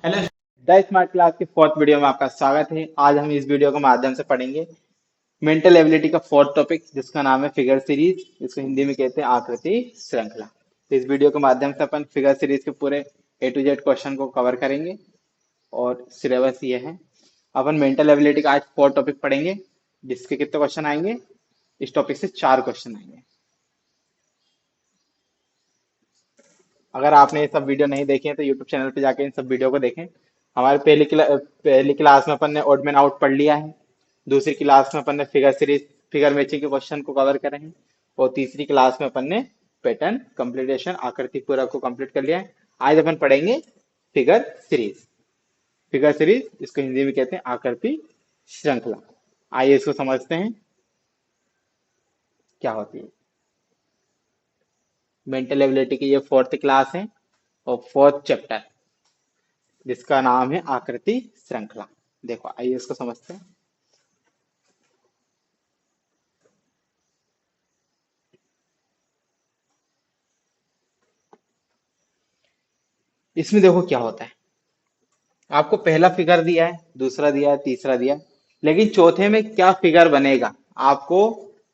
Hello. The smart class के fourth video में आपका स्वागत है। आज हम इस वीडियो के माध्यम से पढ़ेंगे मेंटल एबिलिटी का फोर्थ टॉपिक, जिसका नाम है फिगर सीरीज। इसको हिंदी में कहते हैं आकृति श्रृंखला। तो इस वीडियो के माध्यम से अपन फिगर सीरीज के पूरे ए टू जेड क्वेश्चन को कवर करेंगे और सिलेबस ये है। अपन मेंटल एबिलिटी का आज फोर्थ टॉपिक पढ़ेंगे, जिसके कितने क्वेश्चन आएंगे? इस टॉपिक से 4 क्वेश्चन आएंगे। अगर आपने ये सब वीडियो नहीं देखे हैं तो यूट्यूब चैनल पे जाके इन सब वीडियो को देखें। हमारे पहली क्लास में अपन ने ऑड मैन आउट पढ़ लिया है। दूसरी क्लास में अपन ने फिगर सीरीज, फिगर मैचिंग के क्वेश्चन को कवर करे हैं। और तीसरी क्लास में अपन ने पैटर्न कंप्लीटेशन, आकृति पूरक को कंप्लीट कर लिया है। आज अपन पढ़ेंगे फिगर सीरीज। फिगर सीरीज, इसको हिंदी में कहते हैं आकृति श्रृंखला। आइए इसको समझते हैं क्या होती है। मेंटल एबिलिटी की ये फोर्थ क्लास है और फोर्थ चैप्टर, जिसका नाम है आकृति श्रृंखला। देखो आइए इसको समझते हैं। इसमें देखो क्या होता है। आपको पहला फिगर दिया है, दूसरा दिया है, तीसरा दिया है, लेकिन चौथे में क्या फिगर बनेगा आपको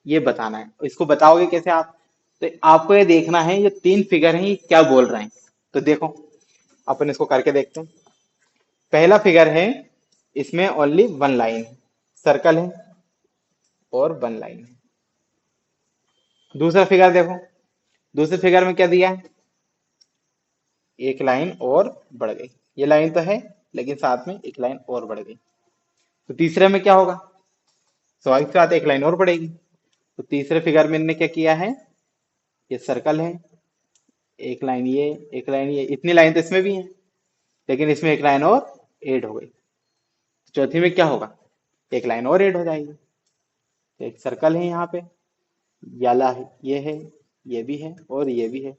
ये बताना है। इसको बताओगे कैसे आप? तो आपको ये देखना है ये 3 फिगर हैं, ये क्या बोल रहे हैं। तो देखो अपन इसको करके देखते हैं। पहला फिगर है, इसमें ओनली वन लाइन है, सर्कल है और वन लाइन है। दूसरा फिगर देखो, दूसरे फिगर में क्या दिया है? एक लाइन और बढ़ गई। ये लाइन तो है, लेकिन साथ में एक लाइन और बढ़ गई। तो तीसरे में क्या होगा? स्वाभाविक सी बात है, एक लाइन और बढ़ेगी। तो तीसरे फिगर में इन्होंने क्या किया है? ये सर्कल है, एक लाइन ये, एक लाइन ये, इतनी लाइन तो इसमें भी है, लेकिन इसमें एक लाइन और ऐड हो गई। तो चौथी में क्या होगा? एक लाइन और ऐड हो जाएगी। तो एक सर्कल है यहाँ पे, याला है, ये भी है और ये भी है।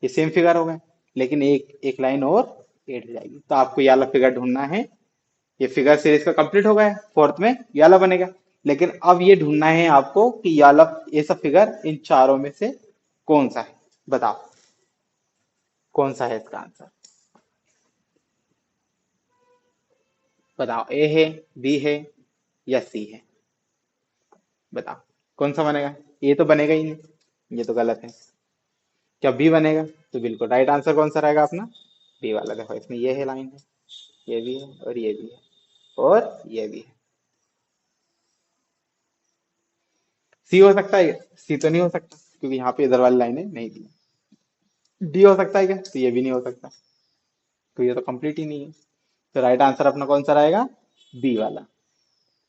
ये सेम फिगर हो गए, लेकिन एक एक लाइन और ऐड हो जाएगी। तो आपको ये वाला फिगर ढूंढना है। ये फिगर सीरीज का कंप्लीट हो गया है, फोर्थ में ये वाला बनेगा। लेकिन अब ये ढूंढना है आपको कि ये वाला, ये सब फिगर इन चारों में से कौन सा है। बताओ कौन सा है इसका आंसर। बताओ, ए है, बी है या सी है? बताओ कौन सा बनेगा। ये तो बनेगा ही नहीं, ये तो गलत है। क्या बी बनेगा? तो बिल्कुल राइट आंसर कौन सा रहेगा अपना? बी वाला। देखो इसमें ये है, लाइन है, ये भी है और ये भी है और ये भी है। सी हो सकता है? सी तो नहीं हो सकता, क्योंकि यहाँ पे इधर वाली लाइनें नहीं दी। डी हो सकता है क्या? तो ये भी नहीं हो सकता, तो ये तो कंप्लीट ही नहीं है। तो राइट आंसर अपना कौन सा रहेगा? बी वाला।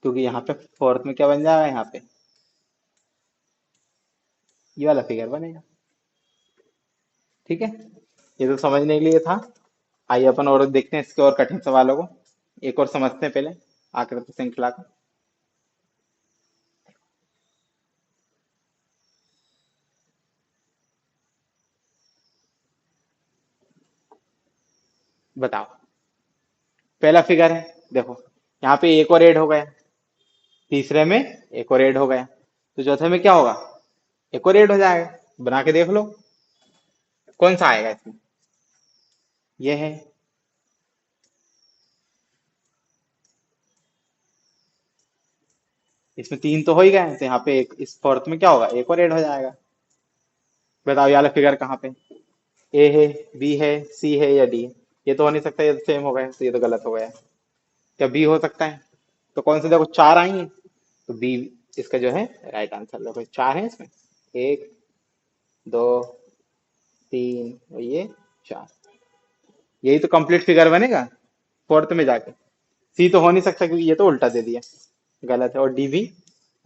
क्योंकि यहाँ पे फोर्थ में क्या बन जाएगा? यहाँ पे ये वाला फिगर बनेगा। ठीक है, ये तो समझने के लिए था। आइए अपन और देखते हैं इसके और कठिन सवालों को। एक और समझते हैं पहले आकृति श्रृंखला को। बताओ, पहला फिगर है, देखो यहाँ पे एक और ऐड हो गया, तीसरे में एक और ऐड हो गया, तो चौथे में क्या होगा? एक और ऐड हो जाएगा। बना के देख लो कौन सा आएगा इसमें। ये है, इसमें 3 तो हो ही गए, तो यहाँ पे एक, इस फोर्थ में क्या होगा? एक और ऐड हो जाएगा। बताओ ये वाला फिगर कहाँ पे? ए है, बी है, सी है या डी है? ये तो हो नहीं सकता, ये तो सेम हो गया, तो ये तो गलत हो गया। क्या बी हो सकता है? तो कौन से, देखो 4 आई है, तो बी इसका जो है राइट आंसर। देखो 4 है इसमें, एक, दो, तीन और ये 4। यही तो कंप्लीट फिगर बनेगा फोर्थ में जाके। सी तो हो नहीं सकता, क्योंकि ये तो उल्टा दे दिया, गलत है। और डी भी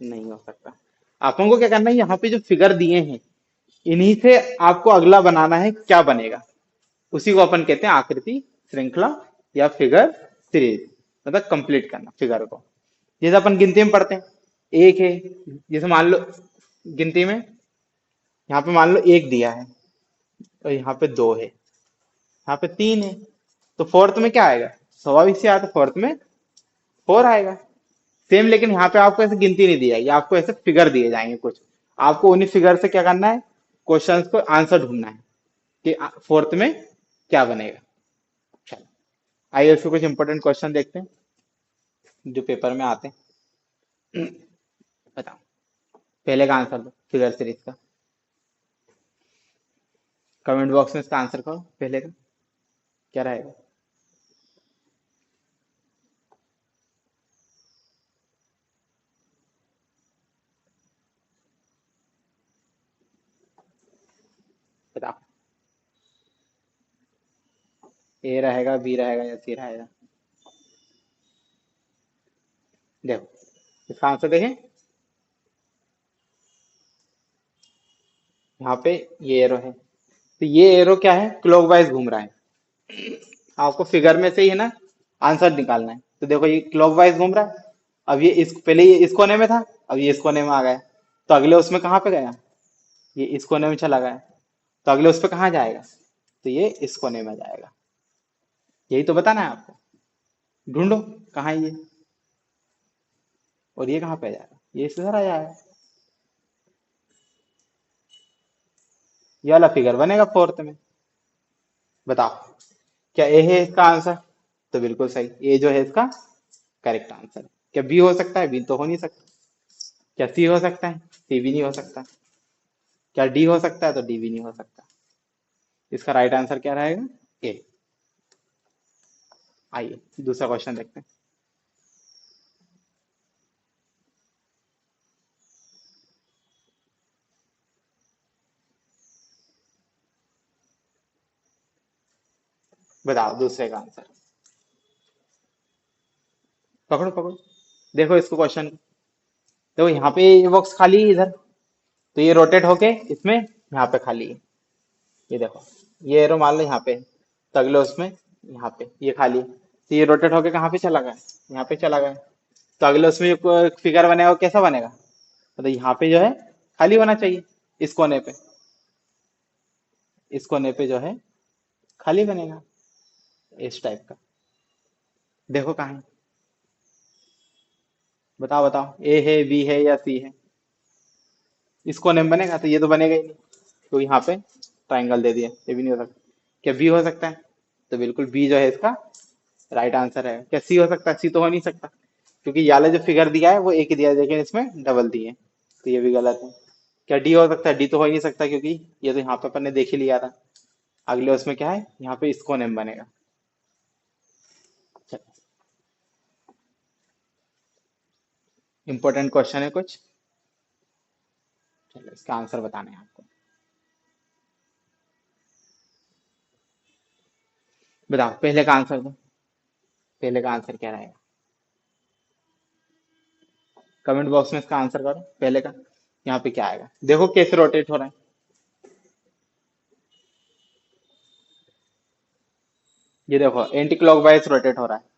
नहीं हो सकता। अपन को क्या करना है, यहाँ पे जो फिगर दिए हैं इन्हीं से आपको अगला बनाना है, क्या बनेगा उसी को अपन कहते हैं आकृति श्रृंखला या फिगर सीरीज। मतलब कंप्लीट करना फिगर को। जैसे अपन गिनती में पढ़ते हैं, एक है, जैसे मान लो गिनती में यहाँ पे मान लो एक दिया है और यहाँ पे दो है, यहाँ पे तीन है, तो फोर्थ में क्या आएगा? स्वाभाविक से आता, फोर्थ में फोर आएगा। सेम, लेकिन यहाँ पे आपको ऐसे गिनती नहीं दी जाएगी, आपको ऐसे फिगर दिए जाएंगे कुछ। आपको उन्हीं फिगर से क्या करना है? क्वेश्चंस को आंसर ढूंढना है कि फोर्थ में क्या बनेगा। चलो आइए इसके कुछ इंपॉर्टेंट क्वेश्चन देखते हैं जो पेपर में आते हैं। बताओ, पहले का आंसर दो फिगर सीरीज का। कमेंट बॉक्स में इसका आंसर करो, पहले का क्या रहेगा। बताओ, ए रहेगा, बी रहेगा या सी रहेगा। देखो इसका आंसर देखें, यहाँ पे ये एरो है, तो ये एरो क्या है, क्लॉकवाइज घूम रहा है। आपको फिगर में से ही है ना आंसर निकालना है। तो देखो ये क्लॉकवाइज घूम रहा है, अब ये इस पहले ये इस कोने में था, अब ये इस कोने में आ गया, तो अगले उसमें कहाँ पे गया, ये इस कोने में चला गया, तो अगले उस पे कहाँ जाएगा, तो ये इस कोने में जाएगा। यही तो बताना है आपको, ढूंढो कहाँ है ये, और ये कहाँ पे जाएगा, ये इस तरह जाएगा। ये वाला फिगर बनेगा फोर्थ में। बताओ, क्या ए है इसका आंसर, तो बिल्कुल सही, ए जो है इसका करेक्ट आंसर। क्या बी हो सकता है, बी तो हो नहीं सकता। क्या सी हो सकता है, सी भी नहीं हो सकता। क्या डी हो सकता है, तो डी भी नहीं हो सकता। इसका राइट आंसर क्या रहेगा, ए। आइए दूसरा क्वेश्चन देखते हैं। बताओ दूसरे का आंसर, पकड़ो पकड़ो, देखो इसको क्वेश्चन। देखो यहाँ पे ये बॉक्स खाली है इधर, तो ये रोटेट होके इसमें यहाँ पे खाली है। ये देखो, ये एरो मान लो यहाँ पे, तो अगले उसमें यहाँ पे ये खाली है। तो ये रोटेट होके कहाँ पे चला गया, यहाँ पे चला गया। तो अगले उसमें जो फिगर बनेगा वो कैसा बनेगा, मतलब यहाँ पे जो है खाली होना चाहिए, इस कोने पे, इस कोने पे जो है खाली बनेगा, इस टाइप का। देखो कहाँ है, बताओ बताओ, ए है, बी है या सी है। इस कोने में बनेगा, तो ये तो बनेगा ही नहीं, तो यहाँ पे ट्राइंगल दे दिया, ये भी नहीं हो सकता। क्या बी हो सकता है, तो बिल्कुल बी जो है इसका राइट आंसर है। क्या सी हो सकता है, सी तो हो नहीं सकता, क्योंकि ये वाला जो फिगर दिया है वो एक ही दिया है, लेकिन इसमें डबल दिए हैं, तो ये भी गलत है। क्या डी हो सकता है, डी तो हो ही नहीं सकता, क्योंकि ये तो यहाँ पे अपन ने देख ही लिया था। अगले उसमें क्या है, यहाँ पे इस कोने में बनेगा। इंपॉर्टेंट क्वेश्चन है कुछ, चलो इसका आंसर बताना है आपको। बताओ पहले का आंसर दो, पहले का आंसर क्या रहेगा। कमेंट बॉक्स में इसका आंसर करो, पहले का यहाँ पे क्या आएगा। देखो कैसे रोटेट हो रहा है, ये देखो एंटी क्लॉकवाइज रोटेट हो रहा है।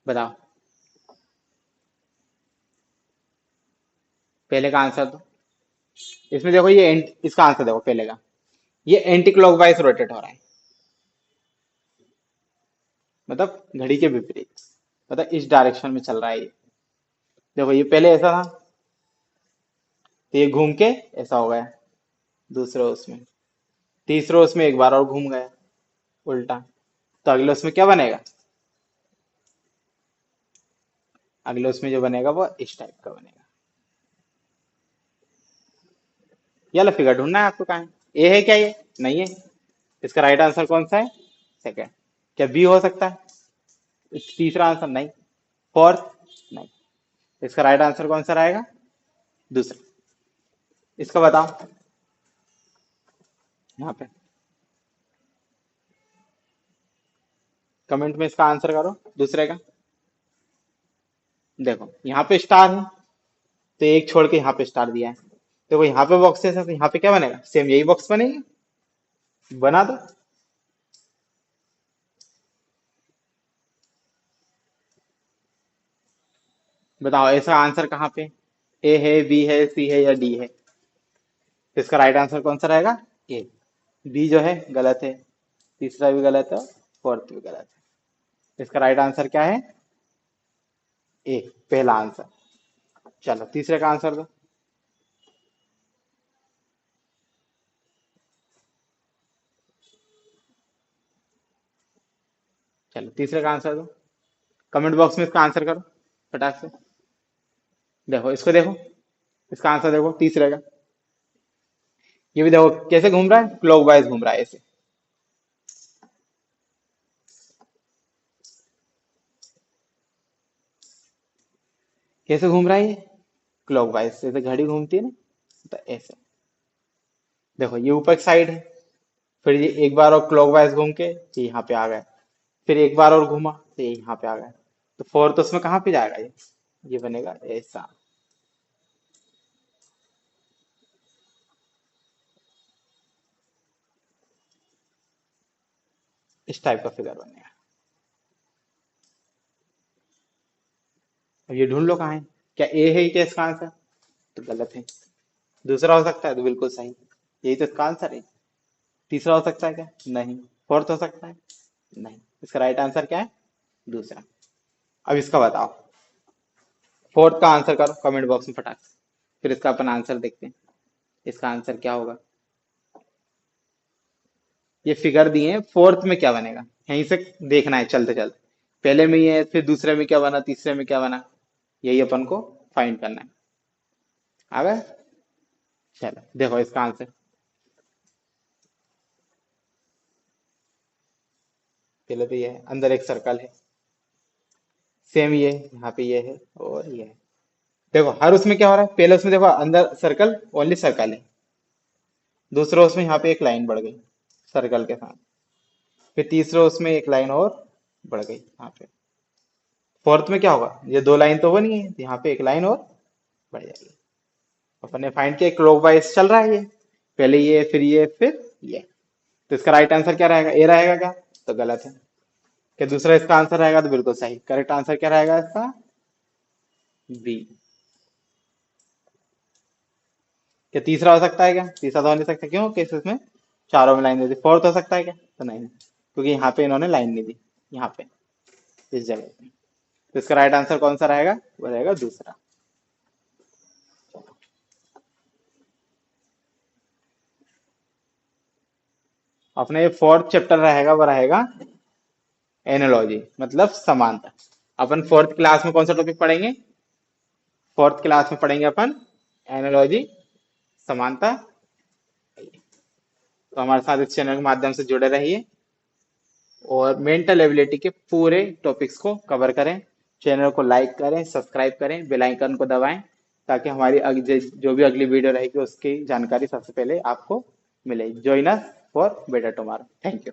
बताओ पहले का आंसर दो। इसमें देखो ये इसका आंसर देखो पहले का, ये एंटी क्लॉकवाइज रोटेट हो रहा है, मतलब घड़ी के विपरीत, मतलब इस डायरेक्शन में चल रहा है ये। देखो ये पहले ऐसा था, तो ये घूम के ऐसा हो गया, दूसरे उसमें, तीसरे उसमें एक बार और घूम गया उल्टा, तो अगले उसमें क्या बनेगा, अगले उसमें जो बनेगा वो इस टाइप का बनेगा। ये लो फिगर ढूंढना है आपको, कहाँ है, ए है क्या, ये नहीं है। इसका राइट आंसर कौन सा है, सेकंड। क्या बी हो सकता है, तीसरा आंसर नहीं, फोर्थ नहीं। इसका राइट आंसर कौन सा रहेगा, दूसरा। इसका बताओ यहाँ पे कमेंट में इसका आंसर करो, दूसरे का। देखो यहाँ पे स्टार है, तो एक छोड़ के यहाँ पे स्टार दिया है। देखो यहाँ पे बॉक्सेस है, तो यहाँ पे क्या बनेगा, सेम यही बॉक्स बनेगी, बना दो। बताओ ऐसा आंसर कहाँ पे, ए है, बी है, सी है या डी है। तो इसका राइट आंसर कौन सा रहेगा, ए। बी जो है गलत है, तीसरा भी गलत है, फोर्थ भी गलत है। इसका राइट आंसर क्या है, ए, पहला आंसर। चलो तीसरे का आंसर दो। चलो तीसरे का आंसर दो। कमेंट बॉक्स में इसका आंसर करो फटाक से। देखो इसको देखो, इसका आंसर देखो तीसरे का। ये भी देखो कैसे घूम रहा है, क्लॉकवाइज घूम रहा है ऐसे। कैसे घूम रहा है ये, क्लॉकवाइज, जैसे घड़ी घूमती है ना, तो ऐसे। देखो ये ऊपर की साइड है, फिर ये एक बार और क्लॉकवाइज घूम के ये यहाँ पे आ गया, फिर एक बार और घूमा तो ये यहाँ पे आ गया। तो फोर्थ उसमें कहाँ पे जाएगा ये बनेगा ऐसा। इस टाइप का फिगर बनेगा। अब ये ढूंढ लो कहाँ है, क्या ए है क्या इसका आंसर? तो गलत है। दूसरा हो सकता है तो बिल्कुल सही, यही तो इसका आंसर है। तीसरा हो सकता है क्या? नहीं। फोर्थ हो सकता है? नहीं। इसका राइट आंसर क्या है? दूसरा। अब इसका बताओ, फोर्थ का आंसर करो कमेंट बॉक्स में फटाक से, फिर इसका अपन आंसर देखते हैं। इसका आंसर क्या होगा? ये फिगर दिए हैं, फोर्थ में क्या बनेगा यहीं से देखना है चलते चलते। पहले में ये है, फिर दूसरे में क्या बना, तीसरे में क्या बना, यही अपन को फाइंड करना है। आ गए? चलो देखो इसका आंसर। पहले तो ये है, अंदर एक सर्कल है, सेम ये यहाँ पे ये है और ये है। देखो हर उसमें क्या हो रहा है, पहले उसमें देखो अंदर सर्कल, ओनली सर्कल है। दूसरा उसमें यहाँ पे एक लाइन बढ़ गई सर्कल के साथ, फिर तीसरा उसमें एक लाइन और बढ़ गई यहाँ पे। फोर्थ में क्या होगा, ये दो लाइन तो बनी है, यहाँ पे एक लाइन और बढ़ जाएगी। अपन ने फाइंड किया क्लॉकवाइज चल रहा है ये, पहले ये फिर ये फिर ये। तो इसका राइट आंसर क्या रहेगा, ए रहेगा क्या? तो गलत है। क्या दूसरा इसका आंसर रहेगा? तो बिल्कुल सही, करेक्ट आंसर क्या रहेगा इसका? बी। क्या तीसरा हो सकता है क्या? तीसरा तो हो नहीं सकता, क्यों? केस इसमें चारों में लाइन दे दी। फोर्थ हो सकता है क्या? तो नहीं, क्योंकि यहाँ पे इन्होंने लाइन नहीं दी, यहाँ पे इस जगह पे। तो इसका राइट आंसर कौन सा रहेगा? वो रहेगा दूसरा। अपने फोर्थ चैप्टर रहेगा वो रहेगा एनोलॉजी, मतलब समानता। अपन फोर्थ क्लास में कौन सा टॉपिक पढ़ेंगे? फोर्थ क्लास में पढ़ेंगे अपन एनोलॉजी, समानता। तो हमारे साथ इस चैनल के माध्यम से जुड़े रहिए और मेंटल एबिलिटी के पूरे टॉपिक्स को कवर करें। चैनल को लाइक करें, सब्सक्राइब करें, बेल आइकन को दबाएं, ताकि हमारी जो भी अगली वीडियो रहेगी उसकी जानकारी सबसे पहले आपको मिले। Join us for better tomorrow. Thank you.